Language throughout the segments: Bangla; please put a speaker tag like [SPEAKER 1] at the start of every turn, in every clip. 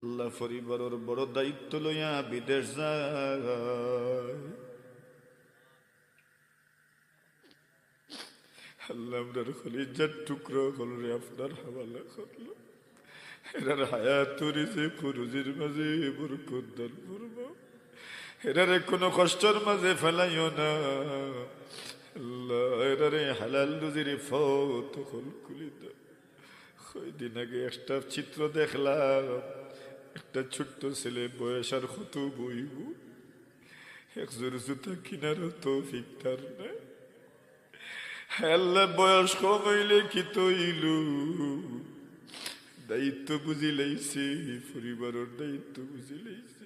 [SPEAKER 1] আল্লাহ পরিবারের বড় দায়িত্ব লইয়া বিদেশ যায়। আল্লাহ আপনার কলিজার টুকরো হলরে আপনার হাওয়ালা করলো। এরার হায়াত রিজিক রুজির মাঝে বরকত দান ফরমাও। এরারে কোনো কষ্টের মাঝে ফেলাইও না আল্লাহ। এরারে হালাল রুজির ফত হল খুলি দাও। কয়দিন আগে একটা চিত্র দেখলাম, একটা ছোট্ট ছেলে বয়স আর কত বইব, একজোর জুতা কিনার তৌফিক তার না। আল্লাহ বয়স কম হইলে কি তৈলু, দায়িত্ব বুঝি লাইছে, পরিবারের দায়িত্ব বুঝি লাইছে।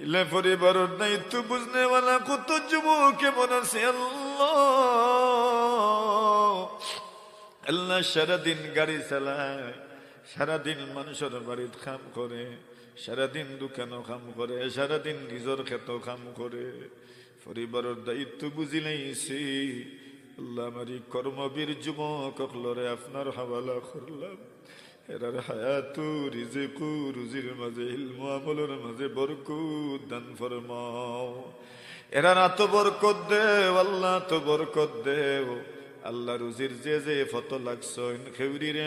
[SPEAKER 1] ইলা পরিবারের দায়িত্ব বুঝনেওয়ালা কত যুবক কেমন আছে আল্লাহ। আল্লাহ সারাদিন গাড়ি চালায়, সারাদিন মানুষের বাড়িত কাম করে, সারাদিন দোকানও কাম করে, সারাদিন নিজের ক্ষেতও কাম করে, পরিবারের দায়িত্ব বুঝি লাইছে। আল্লাহ আমারি কর্মবীর যুবক লরে আপনার হাওয়ালা করলাম। এরার হায়াত রিজিক রুজির মাঝে ইলম আমলের মাঝে বরকত দান ফরমাও। এরার এত বরকত দেও আল্লাহ, তো বরকত দেও আল্লাহ। রুজির যে যে ফত লাগছ খেউরি রে